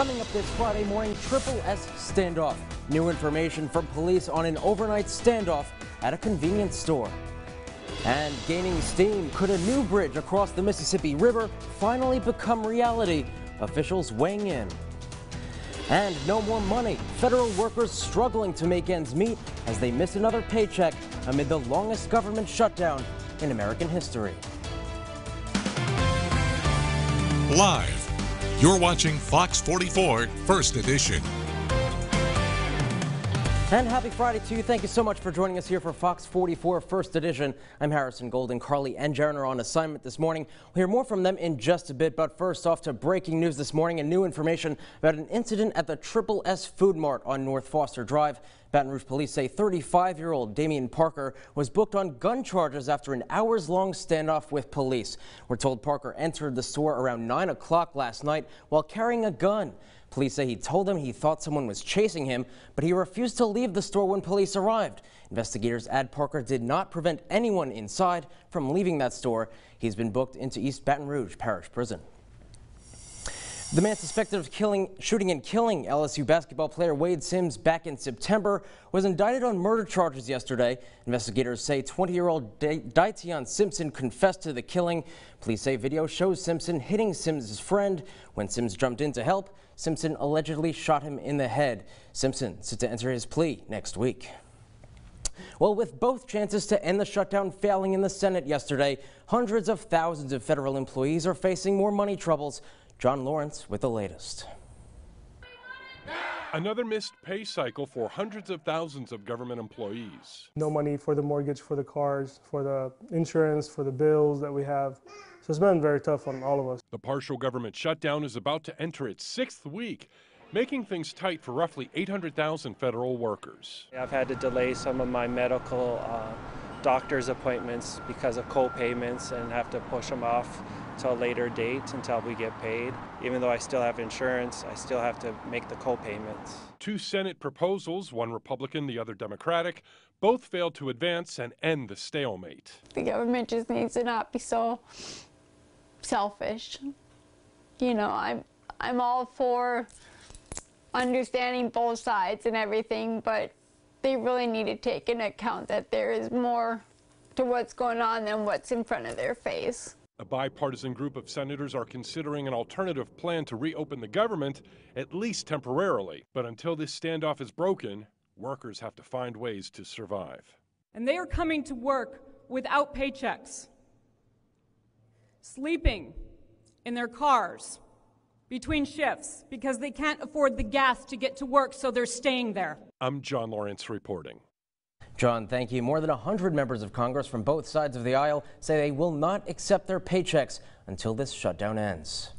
Coming up this Friday morning, Triple S standoff. New information from police on an overnight standoff at a convenience store. And gaining steam, could a new bridge across the Mississippi River finally become reality? Officials weighing in. And no more money. Federal workers struggling to make ends meet as they miss another paycheck amid the longest government shutdown in American history. Live. You're watching Fox 44 First Edition. And happy Friday to you. Thank you so much for joining us here for Fox 44 First Edition. I'm Harrison Golden. Carly and Jaron are on assignment this morning. We'll hear more from them in just a bit, but first off to breaking news this morning and new information about an incident at the Triple S Food Mart on North Foster Drive. Baton Rouge police say 35-year-old Damian Parker was booked on gun charges after an hours-long standoff with police. We're told Parker entered the store around 9 o'clock last night while carrying a gun. Police say he told them he thought someone was chasing him, but he refused to leave the store when police arrived. Investigators add Parker did not prevent anyone inside from leaving that store. He's been booked into East Baton Rouge Parish Prison. The man suspected of shooting and killing LSU basketball player Wade Sims back in September was indicted on murder charges yesterday. Investigators say 20-year-old Daitian Simpson confessed to the killing. Police say video shows Simpson hitting Sims' friend. When Sims jumped in to help, Simpson allegedly shot him in the head. Simpson set to enter his plea next week. Well, with both chances to end the shutdown failing in the Senate yesterday, hundreds of thousands of federal employees are facing more money troubles. John Lawrence with the latest. Another missed pay cycle for hundreds of thousands of government employees. No money for the mortgage, for the cars, for the insurance, for the bills that we have. So it's been very tough on all of us. The partial government shutdown is about to enter its 6th week, making things tight for roughly 800,000 federal workers. I've had to delay some of my medical doctor's appointments because of co-payments and have to push them off to a later date until we get paid. Even though I still have insurance, I still have to make the co-payments. Two Senate proposals, one Republican, the other Democratic, both failed to advance and end the stalemate. The government just needs to not be so selfish. You know, I'm all for understanding both sides and everything, but they really need to take into account that there is more to what's going on than what's in front of their face. A bipartisan group of senators are considering an alternative plan to reopen the government, at least temporarily. But until this standoff is broken, workers have to find ways to survive. And they are coming to work without paychecks, sleeping in their cars between shifts because they can't afford the gas to get to work, so they're staying there. I'm John Lawrence reporting. John, thank you. More than 100 members of Congress from both sides of the aisle say they will not accept their paychecks until this shutdown ends.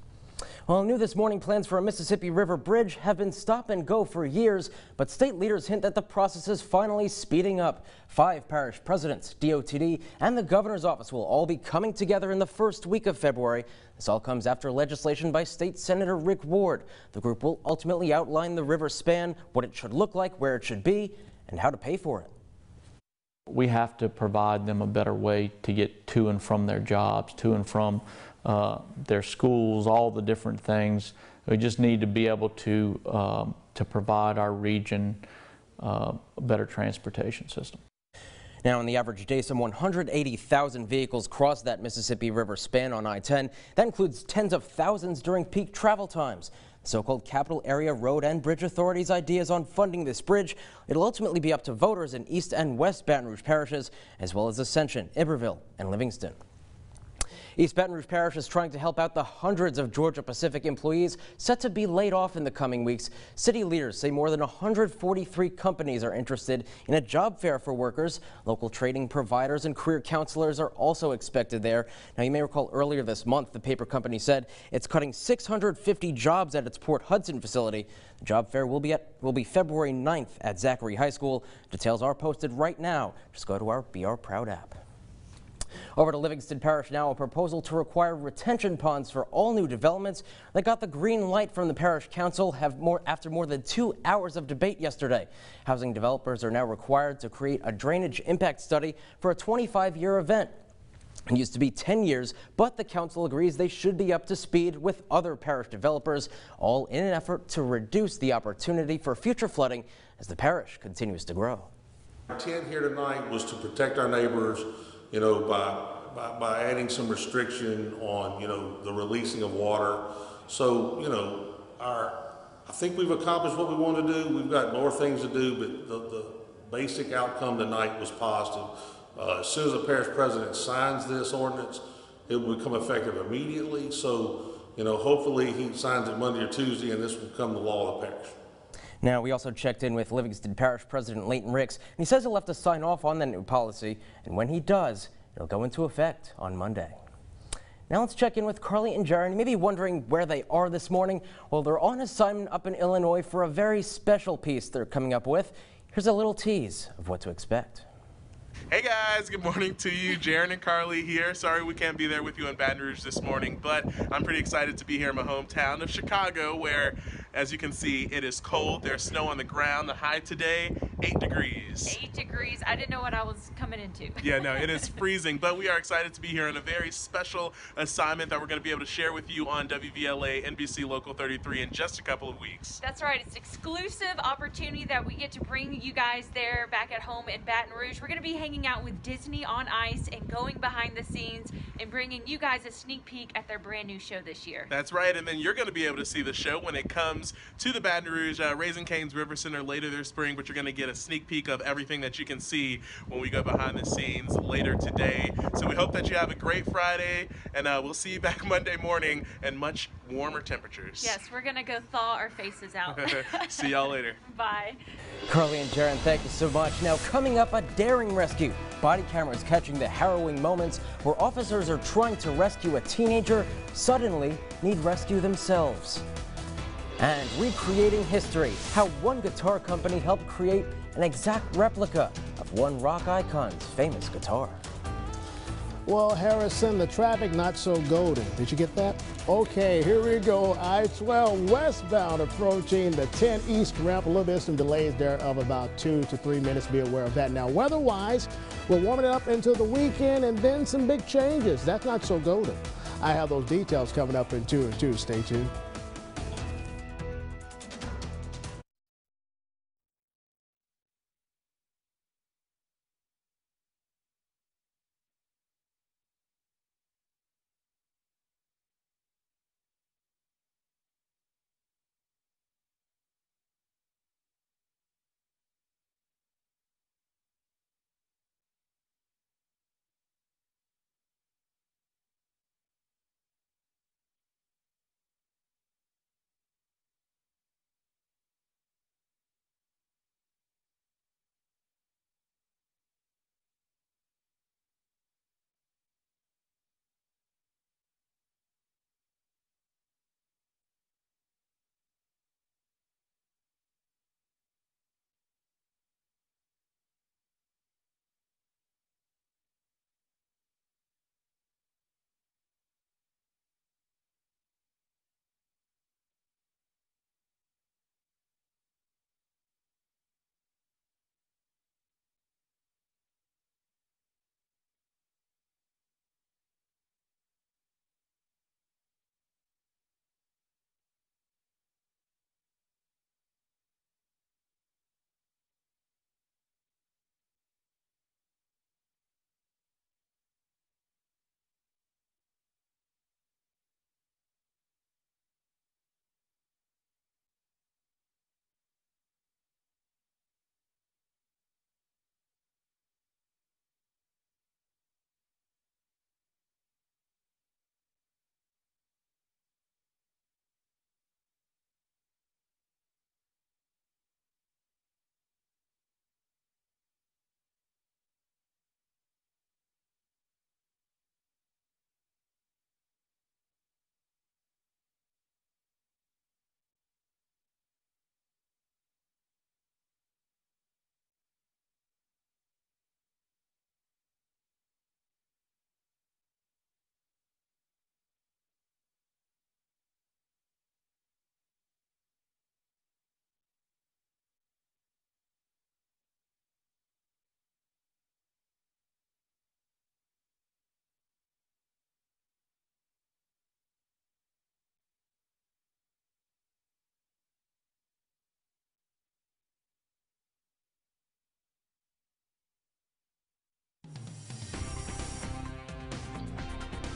Well, new this morning, plans for a Mississippi River bridge have been stop and go for years, but state leaders hint that the process is finally speeding up. 5 parish presidents, DOTD, and the governor's office will all be coming together in the first week of February. This all comes after legislation by State Senator Rick Ward. The group will ultimately outline the river span, what it should look like, where it should be, and how to pay for it. We have to provide them a better way to get to and from their jobs, to and from their schools, all the different things. We just need to be able to provide our region a better transportation system. Now, on the average day, some 180,000 vehicles cross that Mississippi River span on I-10. That includes tens of thousands during peak travel times. The so-called Capital Area Road and Bridge Authority's ideas on funding this bridge. It'll ultimately be up to voters in East and West Baton Rouge parishes, as well as Ascension, Iberville, and Livingston. East Baton Rouge Parish is trying to help out the hundreds of Georgia Pacific employees set to be laid off in the coming weeks. City leaders say more than 143 companies are interested in a job fair for workers. Local training providers and career counselors are also expected there. Now, you may recall earlier this month, the paper company said it's cutting 650 jobs at its Port Hudson facility. The job fair will be February 9th at Zachary High School. Details are posted right now. Just go to our Be Our Proud app. Over to Livingston Parish now, a proposal to require retention ponds for all new developments that got the green light from the parish council after more than 2 hours of debate yesterday. Housing developers are now required to create a drainage impact study for a 25-year event. It used to be 10 years, but the council agrees they should be up to speed with other parish developers, all in an effort to reduce the opportunity for future flooding as the parish continues to grow. Our intent here tonight was to protect our neighbors, by adding some restriction on, the releasing of water. So, I think we've accomplished what we want to do. We've got more things to do, but the basic outcome tonight was positive. As soon as the parish president signs this ordinance, it will become effective immediately. So, hopefully he signs it Monday or Tuesday and this will become the law of the parish. Now, we also checked in with Livingston Parish President Leighton Ricks, and he says he'll have to sign off on the new policy, and when he does, it'll go into effect on Monday. Now let's check in with Carly and Jaron. You may be wondering where they are this morning. Well, they're on assignment up in Illinois for a very special piece they're coming up with. Here's a little tease of what to expect. Hey guys, good morning to you. Jaron and Carly here. Sorry we can't be there with you in Baton Rouge this morning, but I'm pretty excited to be here in my hometown of Chicago, where, as you can see, it is cold. There's snow on the ground. The high today, 8 degrees. 8 degrees. I didn't know what I was coming into. Yeah, no, it is freezing, but we are excited to be here on a very special assignment that we're going to be able to share with you on WVLA NBC Local 33 in just a couple of weeks. That's right. It's an exclusive opportunity that we get to bring you guys there back at home in Baton Rouge. We're going to be hanging out with Disney on Ice and going behind the scenes and bringing you guys a sneak peek at their brand new show this year. That's right, and then you're going to be able to see the show when it comes to the Baton Rouge Raising Cane's River Center later this spring, but you're going to get a sneak peek of everything that you can see when we go behind the scenes later today. So we hope that you have a great Friday, and we'll see you back Monday morning in much warmer temperatures. Yes, we're going to go thaw our faces out. See y'all later. Bye. Carly and Jaron, thank you so much. Now coming up, a daring rescue. Body cameras catching the harrowing moments where officers are trying to rescue a teenager suddenly need rescue themselves. And recreating history, how one guitar company helped create an exact replica of one rock icon's famous guitar. Well, Harrison, the traffic not so golden. Did you get that? Okay, here we go. I-12 westbound approaching the 10 East ramp. A little bit, some delays there of about 2 to 3 minutes. Be aware of that. Now, weather-wise, we're warming it up into the weekend and then some big changes. That's not so golden. I have those details coming up in 2 and 2. Stay tuned.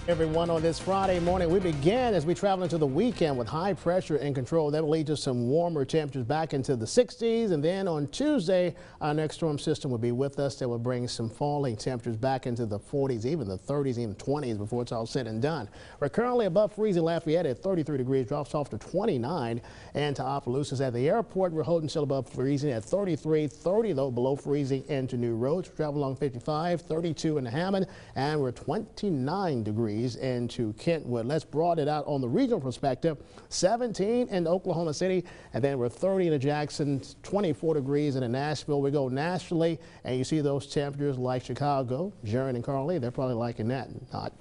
Everyone, on this Friday morning, we begin as we travel into the weekend with high pressure in control. That will lead to some warmer temperatures back into the 60s. And then on Tuesday, our next storm system will be with us. That will bring some falling temperatures back into the 40s, even the 30s, even 20s before it's all said and done. We're currently above freezing. Lafayette at 33 degrees, drops off to 29. And to Opelousas at the airport, we're holding still above freezing at 33, 30 though below freezing into New Roads. We travel along 55, 32 in Hammond, and we're 29 degrees into Kentwood. Let's broaden it out on the regional perspective. 17 in Oklahoma City, and then we're 30 in Jackson, 24 degrees in Nashville. We go nationally, and you see those temperatures like Chicago, Jaron and Carly, they're probably liking that. Not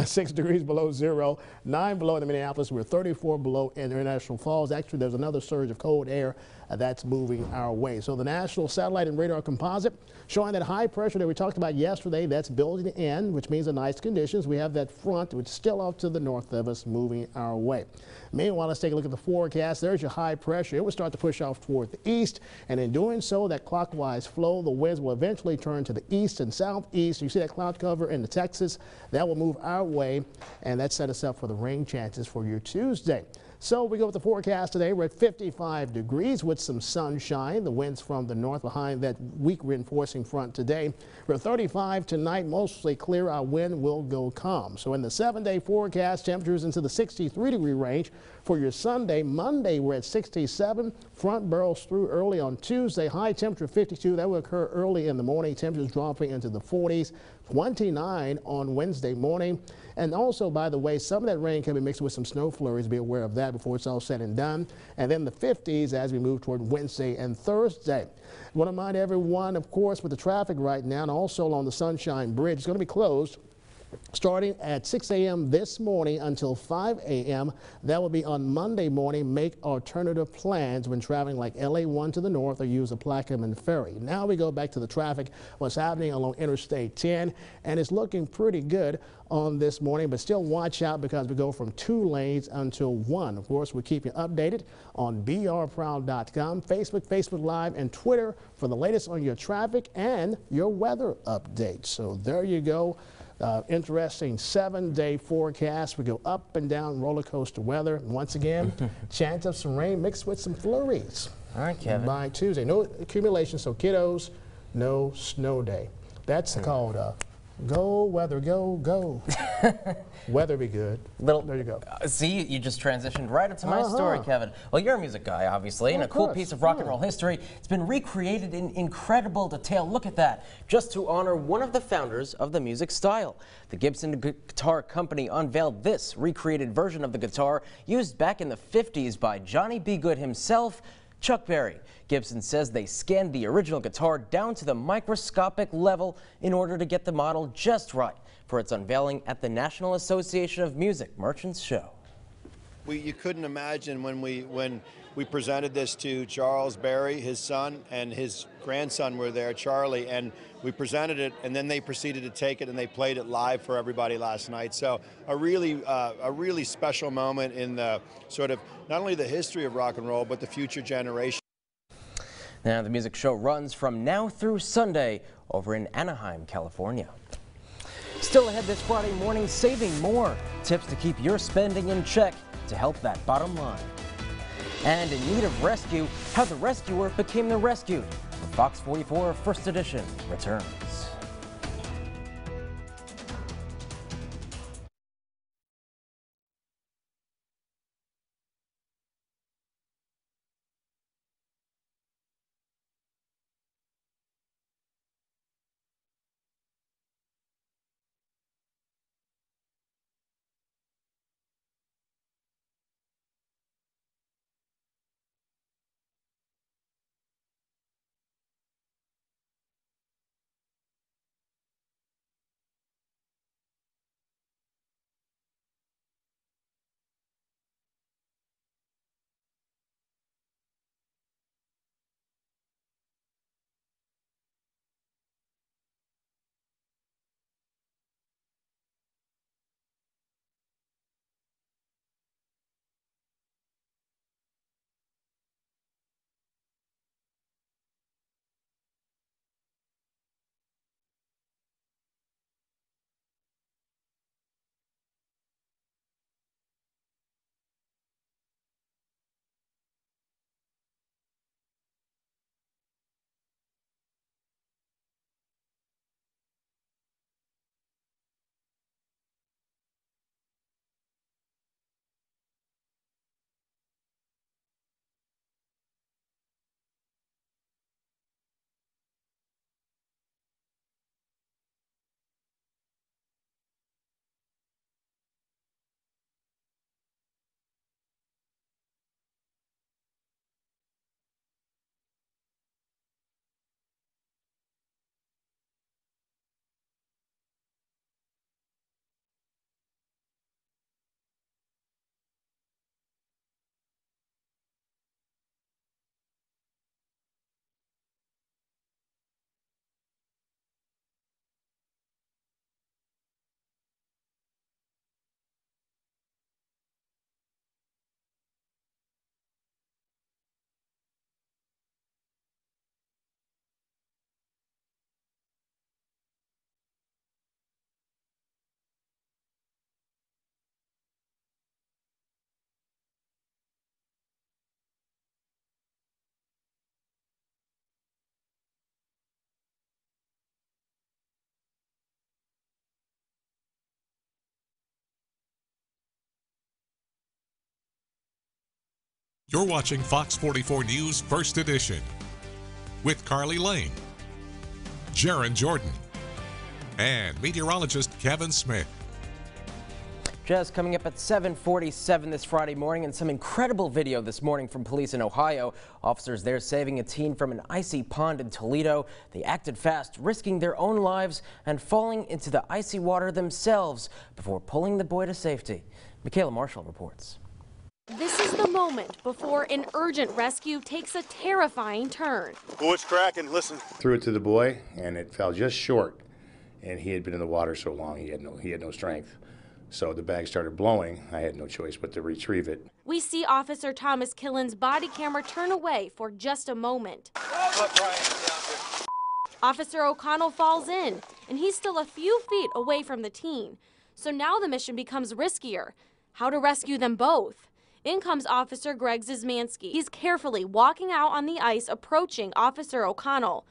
6 degrees below zero, 9 below in Minneapolis. We're 34 below in International Falls. Actually, there's another surge of cold air that's moving our way. So the National Satellite and Radar Composite showing that high pressure that we talked about yesterday, that's building in, which means the nice conditions. We have that front, which is still off to the north of us, moving our way. Meanwhile, let's take a look at the forecast. There's your high pressure. It will start to push off toward the east, and in doing so, that clockwise flow, the winds will eventually turn to the east and southeast. You see that cloud cover in the Texas, that will move our way, and that set us up for the rain chances for your Tuesday. So we go with the forecast today. We're at 55 degrees with some sunshine. The winds from the north behind that weak reinforcing front today. We're 35 tonight, mostly clear. Our wind will go calm. So in the 7-day forecast, temperatures into the 63-degree range. For your Sunday, Monday, we're at 67. Front barrels through early on Tuesday. High temperature 52. That will occur early in the morning. Temperatures dropping into the 40s. 29 on Wednesday morning. And also, by the way, some of that rain can be mixed with some snow flurries. Be aware of that before it's all said and done. And then the 50s as we move toward Wednesday and Thursday. I want to remind everyone, of course, with the traffic right now, and also along the Sunshine Bridge, it's going to be closed starting at 6 a.m. this morning until 5 a.m. That will be on Monday morning. Make alternative plans when traveling like LA1 to the north or use the Plaquemine Ferry. Now we go back to the traffic, what's happening along Interstate 10, and it's looking pretty good on this morning, but still watch out because we go from 2 lanes until 1. Of course, we'll keep you updated on brproud.com, Facebook Live, and Twitter for the latest on your traffic and your weather updates. So there you go. Interesting 7-day forecast. We go up and down roller coaster weather. And once again, chance of some rain mixed with some flurries. All right, Kevin. By Tuesday. No accumulation, so kiddos, no snow day. That's called go weather, go. Weather be good. There you go. See, you just transitioned right into my story, Kevin. Well, you're a music guy, obviously, and a cool piece of rock and roll history. It's been recreated in incredible detail. Look at that, just to honor one of the founders of the music style. The Gibson Guitar Company unveiled this recreated version of the guitar used back in the 50s by Johnny B. Goode himself, Chuck Berry. Gibson says they scanned the original guitar down to the microscopic level in order to get the model just right for its unveiling at the National Association of Music Merchants show. You couldn't imagine when we presented this to Charles Berry, his son, and his grandson were there, Charlie, and we presented it, and then they proceeded to take it and they played it live for everybody last night. So a really special moment in the sort of not only the history of rock and roll, but the future generation. Now the music show runs from now through Sunday over in Anaheim, California. Still ahead this Friday morning, saving more. Tips to keep your spending in check to help that bottom line. And in need of rescue, how the rescuer became the rescued. The Fox 44 First Edition returns. You're watching Fox 44 News First Edition with Carly Lane, Jaron Jordan, and meteorologist Kevin Smith. Just coming up at 7:47 this Friday morning, and some incredible video this morning from police in Ohio. Officers there saving a teen from an icy pond in Toledo. They acted fast, risking their own lives and falling into the icy water themselves before pulling the boy to safety. Michaela Marshall reports. This is the moment before an urgent rescue takes a terrifying turn. Oh, it's cracking, listen. Threw it to the boy and it fell just short, and he had been in the water so long he had no strength. So the bag started blowing. I had no choice but to retrieve it. We see Officer Thomas Killen's body camera turn away for just a moment. Officer O'Connell falls in, and he's still a few feet away from the teen. So now the mission becomes riskier. How to rescue them both? In comes Officer Greg Zizmansky. He's carefully walking out on the ice, approaching Officer O'Connell.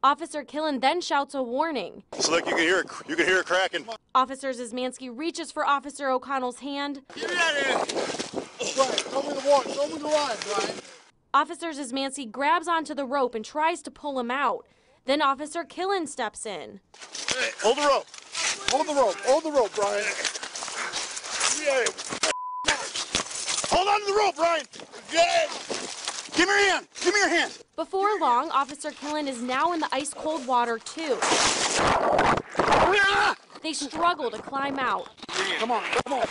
Officer Killen then shouts a warning. Slick, you can hear it cracking. Officer Zizmansky reaches for Officer O'Connell's hand. Get me out of here. Brian, show me the water. Show me the line, Brian. Officer Zizmansky grabs onto the rope and tries to pull him out. Then Officer Killen steps in. Hey, hold the rope. Hold the rope. Hold the rope, Brian. Hold on to the rope, Brian. Get it. Give me your hand. Give me your hand. Before long, Officer Killen is now in the ice-cold water, too. They struggle to climb out. Come on, come on.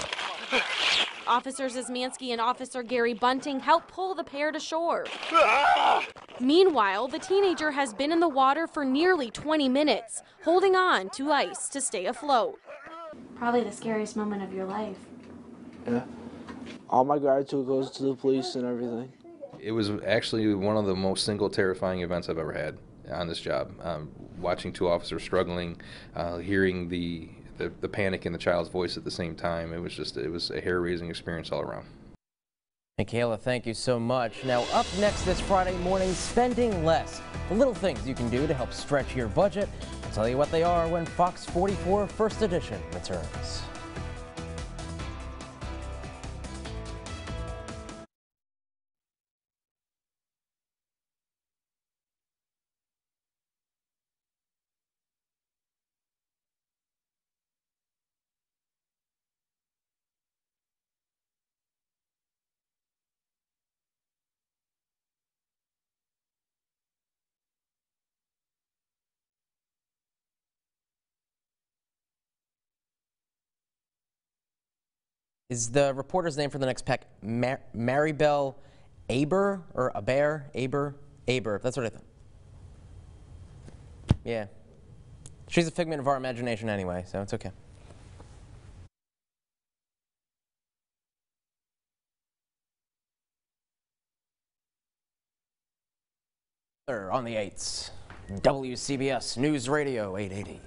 Officers Zizmansky and Officer Gary Bunting help pull the pair to shore. Meanwhile, the teenager has been in the water for nearly 20 minutes, holding on to ice to stay afloat. Probably the scariest moment of your life. Yeah. All my gratitude goes to the police and everything. It was actually one of the most single terrifying events I've ever had on this job. Watching two officers struggling, hearing the panic in the child's voice at the same time. It was a hair-raising experience all around. Michaela, thank you so much. Now up next this Friday morning, spending less. The little things you can do to help stretch your budget. I'll tell you what they are when Fox 44 First Edition returns. Is the reporter's name for the next pack Maribel Aber or Aber? That's what I thought. Yeah. She's a figment of our imagination anyway, so it's okay. On the 8s, WCBS News Radio 880.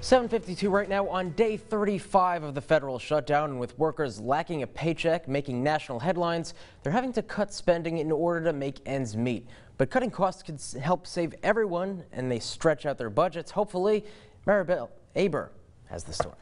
7:52 right now on day 35 of the federal shutdown, and with workers lacking a paycheck making national headlines, they're having to cut spending in order to make ends meet. But cutting costs could help save everyone, and they stretch out their budgets. Hopefully, Maribel Aber has the story.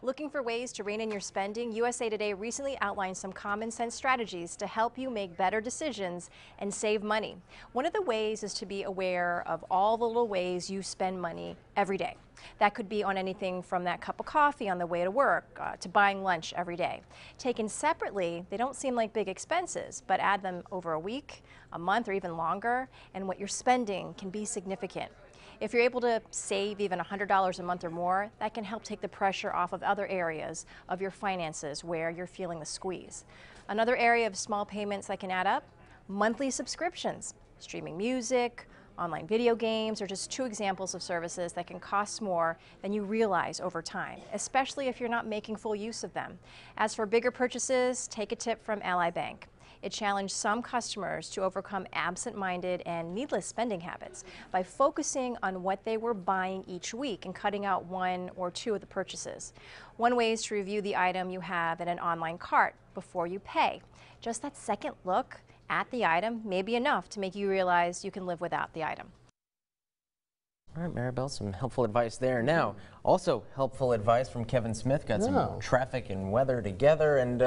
Looking for ways to rein in your spending? USA Today recently outlined some common sense strategies to help you make better decisions and save money. One of the ways is to be aware of all the little ways you spend money every day. That could be on anything from that cup of coffee on the way to work to buying lunch every day. Taken separately, they don't seem like big expenses, but add them over a week, a month, or even longer, and what you're spending can be significant. If you're able to save even $100 a month or more, that can help take the pressure off of other areas of your finances where you're feeling the squeeze. Another area of small payments that can add up, monthly subscriptions, streaming music, online video games are just two examples of services that can cost more than you realize over time, especially if you're not making full use of them. As for bigger purchases, take a tip from Ally Bank. It challenged some customers to overcome absent-minded and needless spending habits by focusing on what they were buying each week and cutting out one or two of the purchases. One way is to review the item you have in an online cart before you pay. Just that second look at the item may be enough to make you realize you can live without the item. All right, Maribel, some helpful advice there. Now, also helpful advice from Kevin Smith. Got some traffic and weather together, and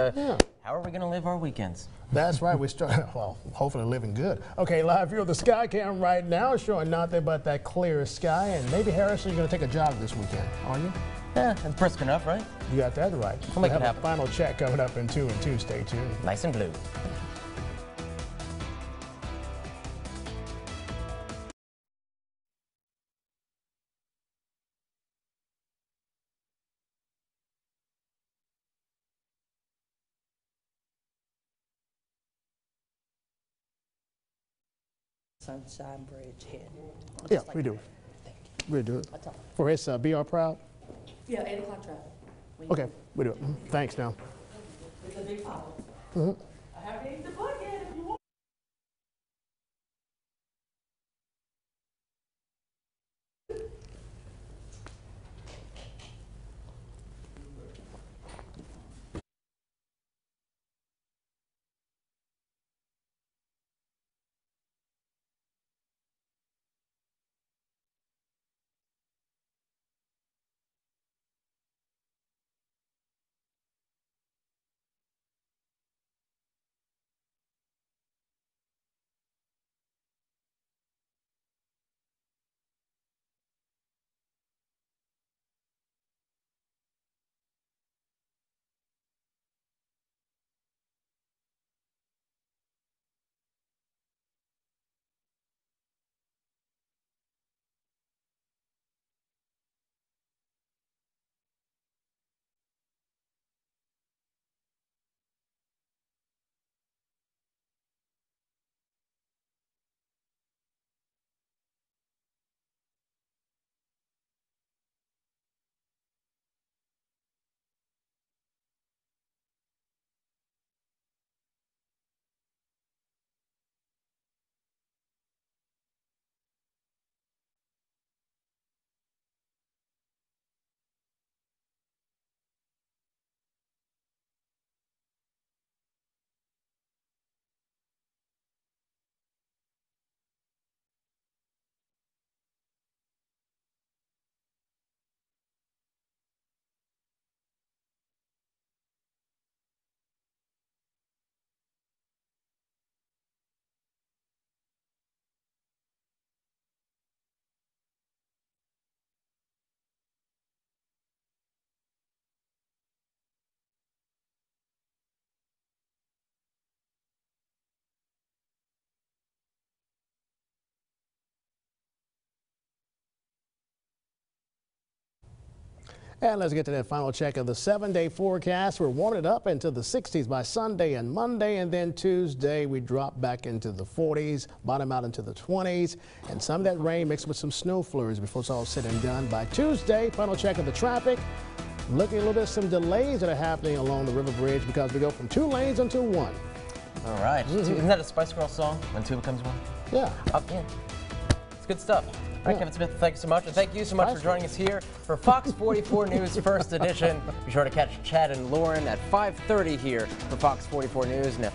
how are we going to live our weekends? That's right. We start, well, hopefully living good. Okay, live view of the sky cam right now showing nothing but that clear sky. And maybe, Harrison, you're going to take a jog this weekend, are you? Yeah, it's brisk enough, right? You got that right. We'll make it have happen. a final check coming up in 2 and 2. Stay tuned. Nice and blue. Sunshine Bridge hit. Yeah, we do. We do it. For his BR Proud? Yeah, 8 o'clock traffic. Okay, we do it. Thanks now. It's a big follow. I have to eat the bucket if you want. And let's get to that final check of the 7-day forecast. We're warming it up into the 60s by Sunday and Monday, and then Tuesday we drop back into the 40s, bottom out into the 20s, and some of that rain mixed with some snow flurries before it's all said and done. By Tuesday, final check of the traffic. Looking a little bit some delays that are happening along the River Bridge because we go from 2 lanes into 1. All right. Isn't that a Spice Girls song, When Two Becomes One? Yeah. Yeah. It's good stuff. All right, Kevin Smith, thank you so much. And thank you so much for joining us here for Fox 44 News First Edition. Be sure to catch Chad and Lauren at 5:30 here for Fox 44 News. Now,